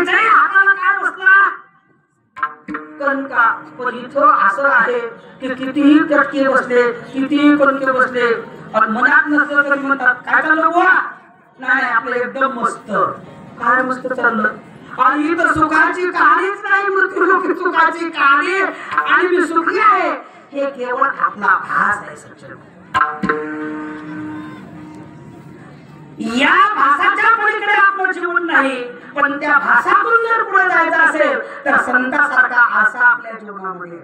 त्याच्याही हाताला काय बसला कणका. पण इथं असं आहे की कितीही कटके बसले, कितीही कणके बसले, पण मनात नसलं तरी म्हणतात काय चाललं बुवा? नाही आपलं एकदम मस्त. काय मस्त चाललं? आणि इथं सुखाची कहाणीच नाही, मृत्यूलोकी सुखाची कहाणी. आणि मी सुखी आहे हे केवळ आपला भास आहे सज्जन. या भासाच्या पलीकडे आपलं जीवन नाही, पण त्या भासातून जर पुढे जायचं असेल तर संतासारखा आशा आपल्या जीवनामध्ये,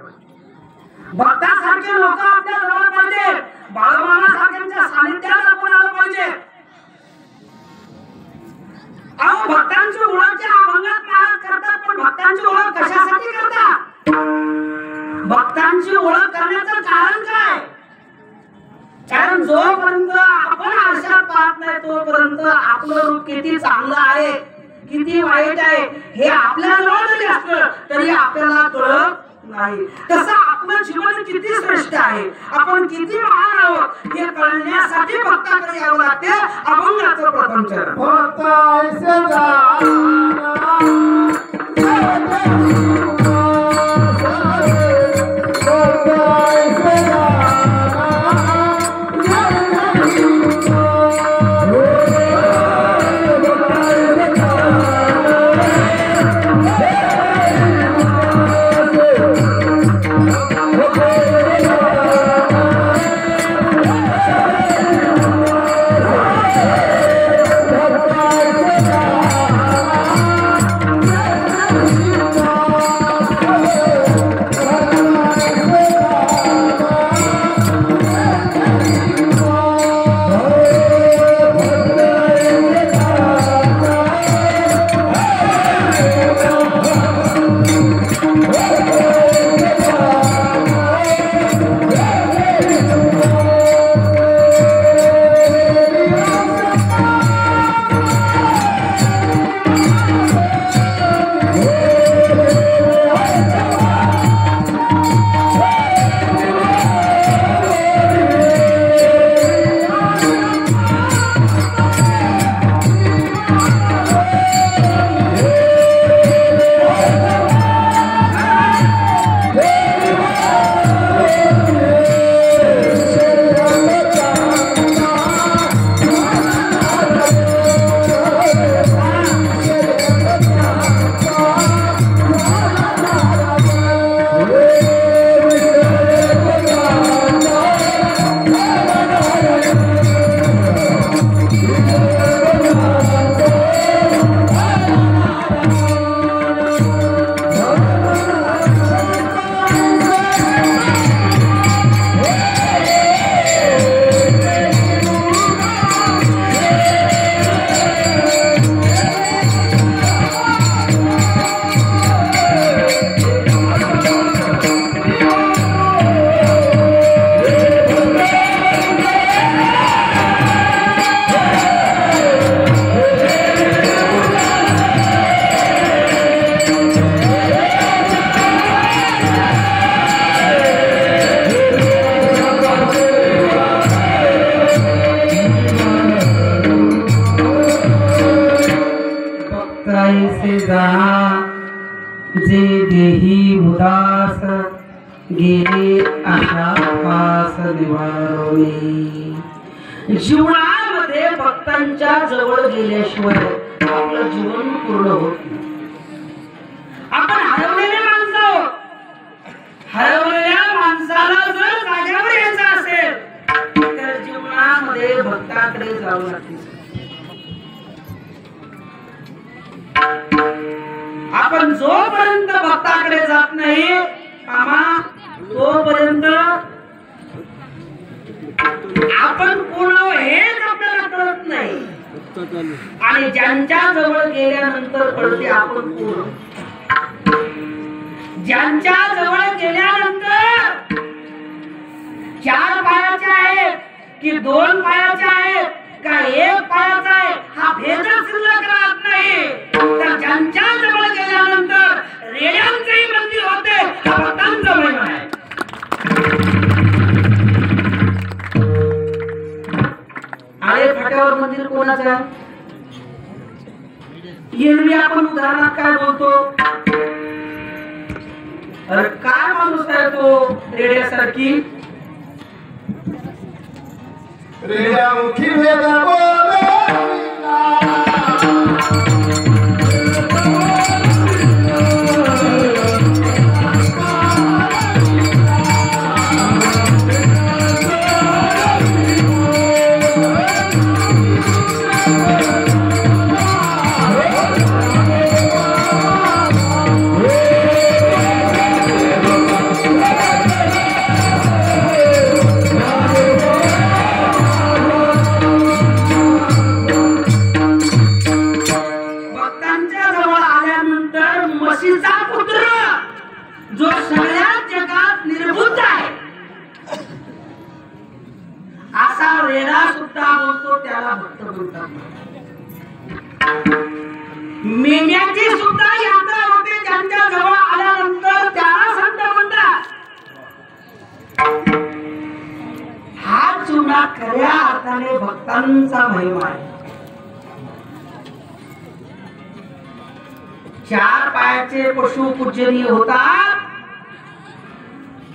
भक्तासारखे लोक आपल्या जवळ पाहिजे, बाळमामासारख्यांच्या सानिध्यात आपण आलं पाहिजे. अहो भक्तांची ओळख या अभंगात महाराज करतात, पण भक्तांची ओळख कशासाठी करतात? भक्तांची ओळख करण्याचं कारण काय? कारण जोपर्यंत आपण आरशात पाहत नाही तोपर्यंत आपलं रूप किती चांगलं आहे किती वाईट आहे हे आपल्या जवळ जरी असलं तरी आपल्याला कळत नाही. तसं आपलं जीवन किती श्रेष्ठ आहे, आपण किती महान आहोत हे कळण्यासाठी भक्ताकडे यावं लागते. अभंगाचं प्रथम चरण. जे देही उदास गेले आशा पास निवारोनी. जीवनामध्ये भक्तांच्या जवळ गेल्याशिवाय आपलं जीवन पूर्ण होत नाही. आपण हरवलेले माणसं आहोत. हरवलेल्या माणसाला जर जाग्यावर यायचं असेल तर जीवनामध्ये भक्ताकडे जावं लागते. आपण जोपर्यंत भक्ताकडे जात नाही तोपर्यंत आपण कोण हेच आपल्याला कळत नाही. आणि ज्यांच्या जवळ गेल्यानंतर कळते आपण कोण. ज्यांच्या जवळ गेल्यानंतर 4 पायाचे आहेत की 2 पायाचे आहेत का 1 पायाचा आहे हा भेदच शिल्लक राहत नाही. तर ज्यांच्या जवळ गेल्यानंतर रेड्यांचेही मंदिर होते हा भक्तांचा महिमा आहे. आळे फाट्यावर मंदिर कोणाचं आहे? एरवी आपण उदाहरणात काय बोलतो, अरे काय माणूस आहे तो रेड्यासारखी, रेड्यामुखी भेद बोले जो सगळ्या जगात निर्बुद्ध आहे असा रेडा सुद्धा बोलतो त्याला भक्त बोलतात. मेंढ्याची सुद्धा यात्रा होते, त्यांच्या जवळ आल्यानंतर त्याला संत म्हणतात. हा चुना खऱ्या अर्थाने भक्तांचा महिमा आहे. चार पायाचे पशु पूजनीय होतात,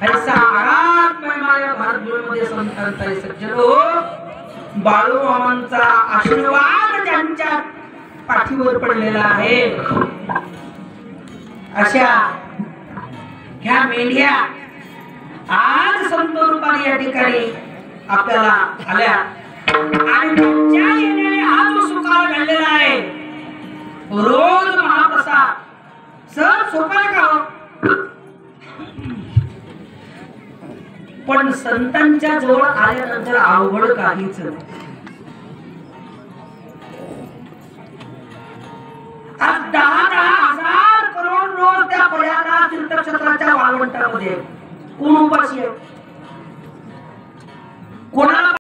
ऐसा आरात महिमा या भारतभूमीमध्ये संतांचा आहे. सज्जनो, बाळूमामांचा आशीर्वाद त्यांच्या पाठीवर पडलेला आहे. अशा ह्या मेंढ्या आज संत रूपाने या ठिकाणी आपल्याला आल्या आणि त्यांच्या येण्याने हा जो सुकाळ घडलेला आहे, रोज महाप्रसाद सहज सोपा का हो? पण संतांच्या जवळ आल्यानंतर अवघड काहीच नाही. आज 10,000 करोड रोज त्या प्रयागराज तीर्थक्षेत्राच्या वाळवंटामध्ये कोण उपाशी आहे, कोणाला